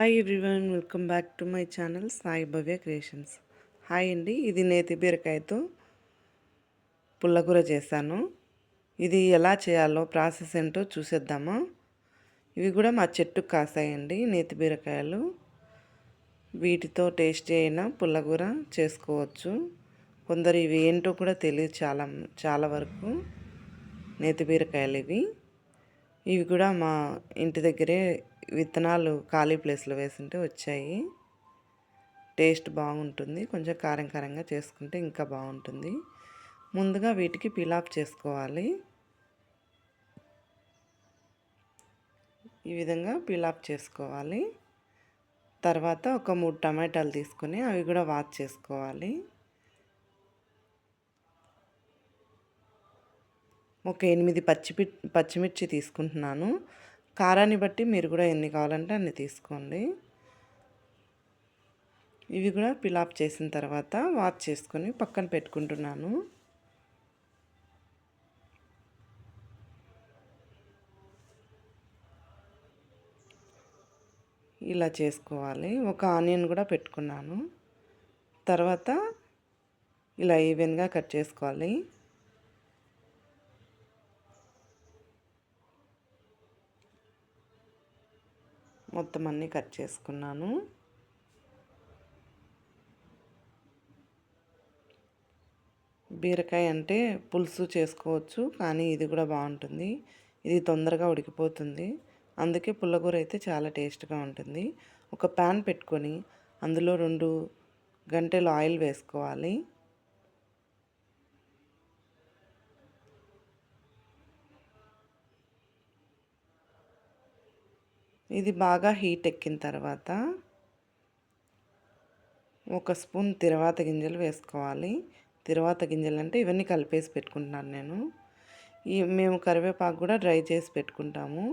Hi everyone, welcome back to my channel Sai Bhavya creations. Hi అండి, ఇది నేతి బీరకాయతో పుల్లగూర చేశాను. ఇది ఎలా చేయాలో ప్రాసెస్ ఏంటో చూసేద్దామా. ఇవి కూడా మా చెట్టుకు కాసాయండి నేతి బీరకాయలు. వీటితో టేస్టీ అయిన పుల్లగూర చేసుకోవచ్చు. కొందరు ఇవి ఏంటో కూడా తెలియదు చాలా చాలా వరకు. నేతి బీరకాయలు ఇవి కూడా మా ఇంటి దగ్గరే విత్తనాలు ఖాళీ ప్లేస్లో వేసింటే వచ్చాయి. టేస్ట్ బాగుంటుంది. కొంచెం కారం కారంగా చేసుకుంటే ఇంకా బాగుంటుంది. ముందుగా వీటికి పిలాప్ చేసుకోవాలి. ఈ విధంగా పిలాప్ చేసుకోవాలి. తర్వాత ఒక 3 టమాటాలు తీసుకొని అవి కూడా వాష్ చేసుకోవాలి. ఒక 8 పచ్చిమిర్చి తీసుకుంటున్నాను. కారాన్ని బట్టి మీరు కూడా ఎన్ని కావాలంటే అన్ని తీసుకోండి. ఇవి కూడా పిలాప్ చేసిన తర్వాత వాష్ చేసుకొని పక్కన పెట్టుకుంటున్నాను. ఇలా చేసుకోవాలి. ఒక ఆనియన్ కూడా పెట్టుకున్నాను. తర్వాత ఇలా ఈవెన్గా కట్ చేసుకోవాలి. మొత్తం అన్నీ కట్ చేసుకున్నాను. బీరకాయ అంటే పులుసు చేసుకోవచ్చు, కానీ ఇది కూడా బాగుంటుంది. ఇది తొందరగా ఉడికిపోతుంది. అందుకే పుల్లగూర అయితే చాలా టేస్ట్గా ఉంటుంది. ఒక ప్యాన్ పెట్టుకొని అందులో 2 గంటెలు ఆయిల్ వేసుకోవాలి. ఇది బాగా హీట్ ఎక్కిన తర్వాత 1 స్పూన్ తిరవాత గింజలు వేసుకోవాలి. తిరవాత గింజలు అంటే ఇవన్నీ కలిపేసి పెట్టుకుంటున్నాను నేను. మేము కరివేపాకు కూడా డ్రై చేసి పెట్టుకుంటాము.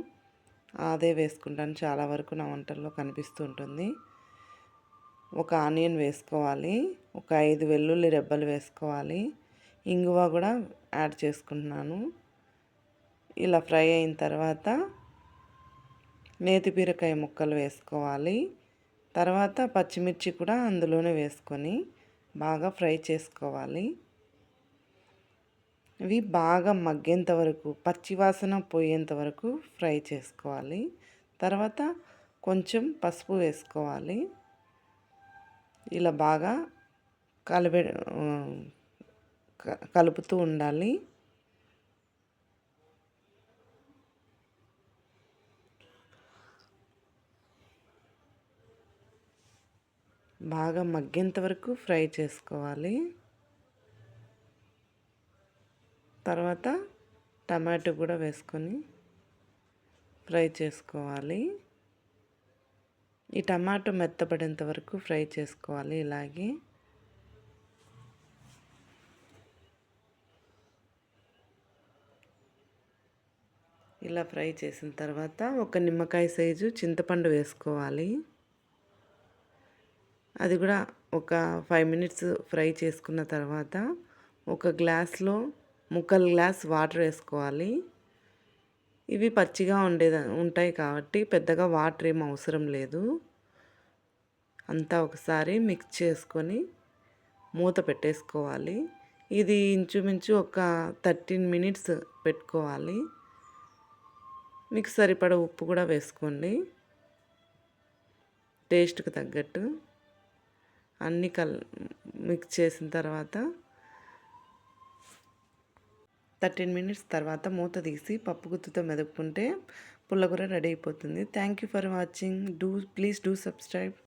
అదే వేసుకుంటాను. చాలా వరకు నా వంటల్లో కనిపిస్తూ ఉంటుంది. ఒక ఆనియన్ వేసుకోవాలి. ఒక 5 వెల్లుల్లి రెబ్బలు వేసుకోవాలి. ఇంగువ కూడా యాడ్ చేసుకుంటున్నాను. ఇలా ఫ్రై అయిన తర్వాత నేతి బీరకాయ ముక్కలు వేసుకోవాలి. తర్వాత పచ్చిమిర్చి కూడా అందులోనే వేసుకొని బాగా ఫ్రై చేసుకోవాలి. ఇవి బాగా మగ్గేంత వరకు, పచ్చివాసన పోయేంత వరకు ఫ్రై చేసుకోవాలి. తర్వాత కొంచెం పసుపు వేసుకోవాలి. ఇలా బాగా కలుపుతూ ఉండాలి. బాగా మగ్గేంత వరకు ఫ్రై చేసుకోవాలి. తర్వాత టమాటో కూడా వేసుకొని ఫ్రై చేసుకోవాలి. ఈ టమాటో మెత్తపడేంత వరకు ఫ్రై చేసుకోవాలి. ఇలాగే ఇలా ఫ్రై చేసిన తర్వాత ఒక నిమ్మకాయ సైజు చింతపండు వేసుకోవాలి. అది కూడా ఒక 5 మినిట్స్ ఫ్రై చేసుకున్న తర్వాత ఒక గ్లాస్లో ముక్కలు గ్లాస్ వాటర్ వేసుకోవాలి. ఇవి పచ్చిగా ఉంటాయి కాబట్టి పెద్దగా వాటర్ ఏం అవసరం లేదు. అంతా ఒకసారి మిక్స్ చేసుకొని మూత పెట్టేసుకోవాలి. ఇది ఇంచుమించు ఒక 13 మినిట్స్ పెట్టుకోవాలి. మీకు సరిపడ ఉప్పు కూడా వేసుకోండి, టేస్ట్కి తగ్గట్టు. అన్నీ మిక్స్ చేసిన తర్వాత 13 మినిట్స్ తర్వాత మూత తీసి పప్పు గుత్తితో మెదుపుకుంటే పుల్లగూర రెడీ అయిపోతుంది. Thank you for watching. Please do subscribe.